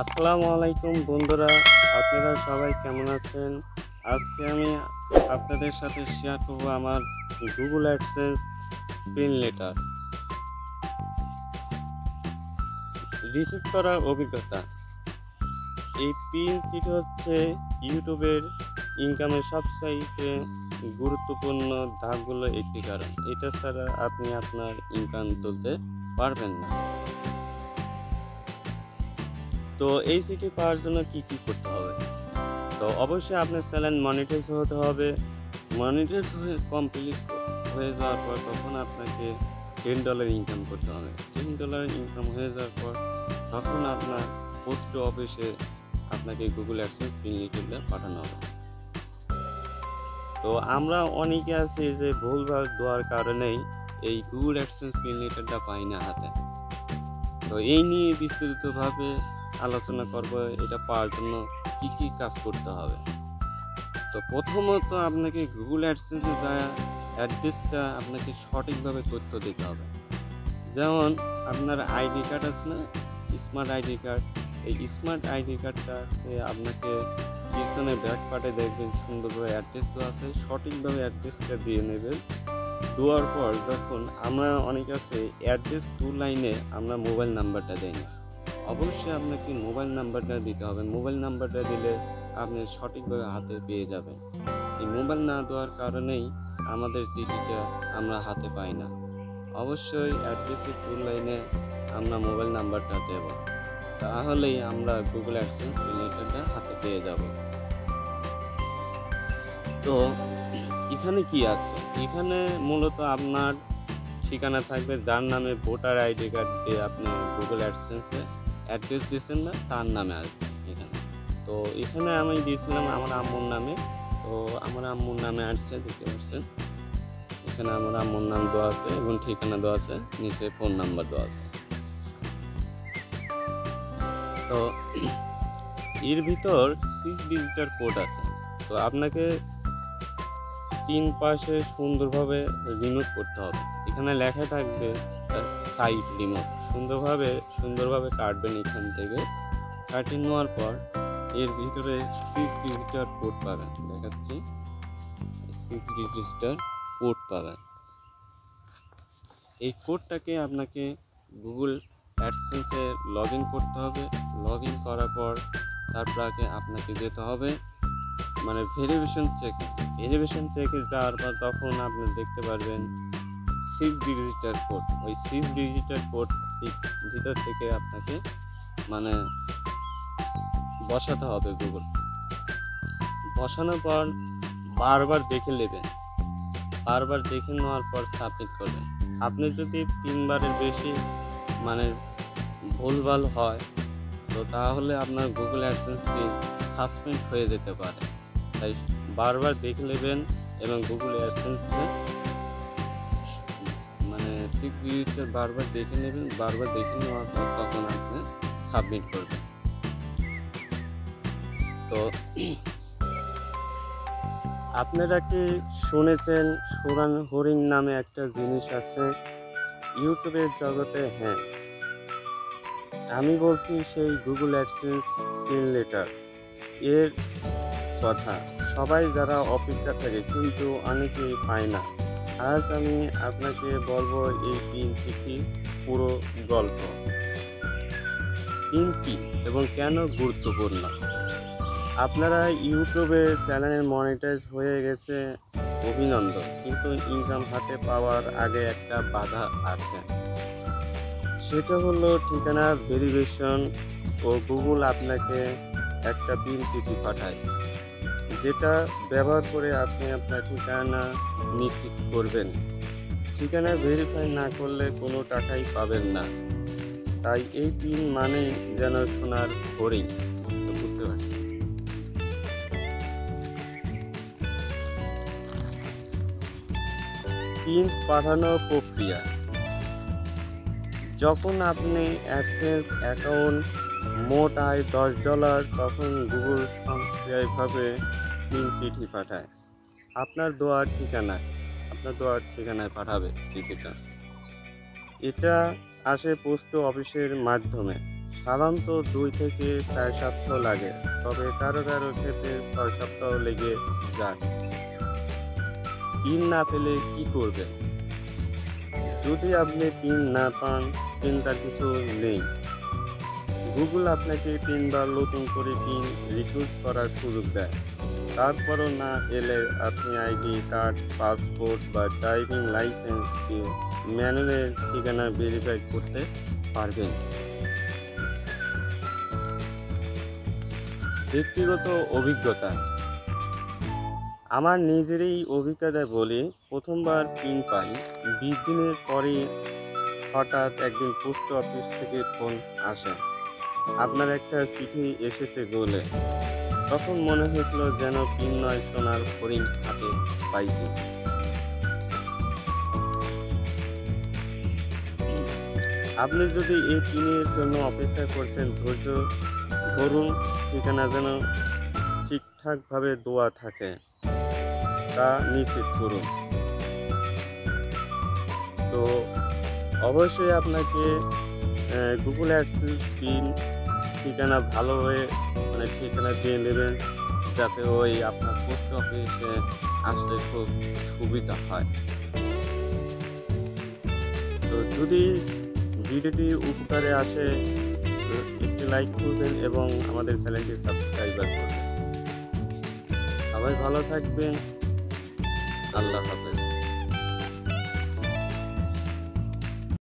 আসসালামু আলাইকুম বন্ধুরা, আপনারা সবাই কেমন আছেন? আজকে আমি আপনাদের সাথে শেয়ার করব আমার Google AdSense pin letter receive করার অভিজ্ঞতা। এই পিন চিট হচ্ছে ইউটিউবের ইনকামের সবচাইতে গুরুত্বপূর্ণ ধাপগুলো একটি, কারণ এটা ছাড়া আপনি আপনার ইনকাম তুলতে পারবেন না। তো এই চিঠি পাওয়ার জন্য কি করতে হবে? তো অবশ্যই আপনার চ্যানেল মনিটাইজ হতে হবে। মনিটাইজ হয়ে কমপ্লিট হয়ে যাওয়ার পর তখন আপনাকে $10 ইনকাম করতে হবে। $10 ইনকাম হয়ে যাওয়ার পর তখন আপনার পোস্ট অফিসে আপনাকে গুগল অ্যাডসেন্স পিন লেটারটা পাঠানো হবে। তো আমরা অনেকে আছি যে ভুলভাল দেওয়ার কারণেই এই গুগল অ্যাডসেন্স পিন লেটারটা পাই না হাতে। তো এই নিয়ে বিস্তারিতভাবে আলোচনা করব, এটা পাওয়ার জন্য কি কাজ করতে হবে। তো প্রথমত আপনাকে গুগল অ্যাডসেন্সে যা অ্যাড্রেসটা আপনাকে সঠিকভাবে তথ্য দিতে হবে। যেমন আপনার আইডি কার্ড আছে না, স্মার্ট আইডি কার্ড, এই স্মার্ট আইডি কার্ডটাতে আপনাকে পিছনে ব্যাক পার্টে দেখবেন সুন্দরভাবে অ্যাড্রেস দেওয়া আছে, সঠিকভাবে অ্যাড্রেসটা দিয়ে নেবেন। দেওয়ার পর যখন আমরা অনেক আছে অ্যাড্রেস 2 লাইনে আমরা মোবাইল নাম্বারটা দেই না, অবশ্যই আপনাকে মোবাইল নাম্বারটা দিতে হবে। মোবাইল নাম্বারটা দিলে আপনি সঠিকভাবে হাতে পেয়ে যাবেন। এই মোবাইল না দেওয়ার কারণেই আমাদের চিঠিটা আমরা হাতে পাই না। অবশ্যই অ্যাড্রেসের 2 লাইনে আমরা মোবাইল নাম্বারটা দেব, তাহলেই আমরা গুগল অ্যাডসেন্স পিন লেটারটা হাতে পেয়ে যাব। তো এখানে কি আছে? এখানে মূলত আপনার ঠিকানা থাকবে, যার নামে ভোটার আইডি কার্ড দিয়ে আপনি গুগল অ্যাডসেন্সে অ্যাড্রেস দিয়েছেন না, তার নামে আসবে এখানে। তো এখানে আমি দিয়েছিলাম আমার আম্মুর নামে, তো আমার আম্মুর নামে আসছে, দেখতে পাচ্ছেন এখানে আমার আম্মুর নাম দেওয়া আছে এবং ঠিকানা দেওয়া আছে, নিচে ফোন নাম্বার দেওয়া আছে। তো এর ভিতর 6 ডিজিটের কোড আছে। তো আপনাকে 3 পাশে সুন্দরভাবে রিমুভ করতে হবে। এখানে লেখা থাকবে সাইট রিমুভ, সুন্দরভাবে কাটবেন। এখান থেকে কাটিয়ে নেওয়ার পর এর ভিতরে 6 ডিজিটের কোড পাবেন, দেখাচ্ছি 6 ডিজিটের কোড পাবেন। এই কোডটাকে আপনাকে গুগল অ্যাডসেন্সে লগ ইন করতে হবে। লগ ইন করার পর তারপরে আপনাকে যেতে হবে মানে ভেরিফিকেশন চেকে যাওয়ার পর তখন আপনি দেখতে পারবেন 6 ডিজিটের কোড। ওই 6 ডিজিটের কোড ভিতর থেকে আপনাকে মানে বসাতে হবে গুগল। বসানোর পর বারবার দেখে নেবেন, বারবার দেখে নেওয়ার পর সাবমিট করবেন। আপনি যদি 3 বারের বেশি মানে ভুলভাল হয় তো তাহলে আপনার গুগল অ্যাডসেন্সটি সাসপেন্ড হয়ে যেতে পারে। তাই বারবার দেখে নেবেন এবং গুগল অ্যাডসেন্সে মানে 6 ডিজিটের বারবার দেখে নেবেন। বারবার দেখে নেওয়ার পর তখন আপনি সাবমিট করবেন। তো আপনারা কি শুনেছেন সুরান হরিণ নামে একটা জিনিস আছে ইউটিউবের জগতে? হ্যাঁ, আমি বলছি সেই গুগল অ্যাডসেন্স পিন লেটার এর কথা। সবাই যারা অপেক্ষা থাকে কিন্তু অনেকেই পায় না। আজ আমি আপনাকে বলবো এই পিন চিঠি পুরো গল্প। পিন কি এবং কেন গুরুত্বপূর্ণ? আপনারা ইউটিউবে চ্যানেল মনিটাইজ হয়ে গেছে, অভিনন্দন, কিন্তু ইনকাম হাতে পাওয়ার আগে একটা বাধা আছে। সেটা হলো ঠিকানা ভেরিফিকেশন ও গুগল আপনাকে একটা পিন চিঠি পাঠায়, যেটা ব্যবহার করে আপনি আপনার ঠিকানা নিশ্চিত করবেন। ঠিকানা ভেরিফাই না করলে কোনো টাকাই পাবেন না। তাই এই পিন মানে যেন সোনার হরিণ। বুঝতে পারছি। পিন পাঠানোর প্রক্রিয়া: যখন আপনি অ্যাডসেন্স অ্যাকাউন্ট মোট আয় $10, তখন গুগল স্বয়ংক্রিয়ভাবে পিন চিঠি পাঠায় আপনার দেওয়া ঠিকানায় পাঠাবে চিঠিটা। এটা আসে পোস্ট অফিসের মাধ্যমে। সাধারণত 2 থেকে 4 সপ্তাহ লাগে, তবে কারো কারো ক্ষেত্রে 6 সপ্তাহ লেগে যায়। পিন না পেলে কি করবেন? যদি আপনি পিন না পান, চিন্তার কিছু নেই। গুগল আপনাকে 3 বার নতুন করে পিন রিকোয়েস্ট করার সুযোগ দেয়। তারপরও না এলে আপনি আইডি কার্ড, পাসপোর্ট বা ড্রাইভিং লাইসেন্স দিয়ে ম্যানুয়াল ঠিকানা ভেরিফাই করতে পারবেন। ব্যক্তিগত অভিজ্ঞতা, আমার নিজেরই অভিজ্ঞতা বলি, প্রথমবার পিন পাই, 20 দিনের পরে হঠাৎ একদিন পোস্ট অফিস থেকে ফোন আসে, আপনার একটা চিঠি এসেছে বলে। তখন মনে হয়েছিল যেন পিন নয়, সোনার হরিণ হাতে পাইছি। আপনি যদি এই পিনের জন্য অপেক্ষা করছেন, ধৈর্য ধরুন, ঠিকানা যেন ঠিকঠাকভাবে দেওয়া থাকে তা নিশ্চিত করুন। তো অবশ্যই আপনাকে গুগল অ্যাডসেন্স পিন ঠিকানা ভালোভাবে ঠিকানা দিয়ে নেবেন, যাতে ওই আপনার পোস্ট অফিসে আসতে খুব সুবিধা হয়। তো যদি ভিডিওটি উপকারে আসে, একটি লাইক করবেন এবং আমাদের চ্যানেলটি সাবস্ক্রাইবার করবেন। সবাই ভালো থাকবেন। আল্লাহ হাফেজ।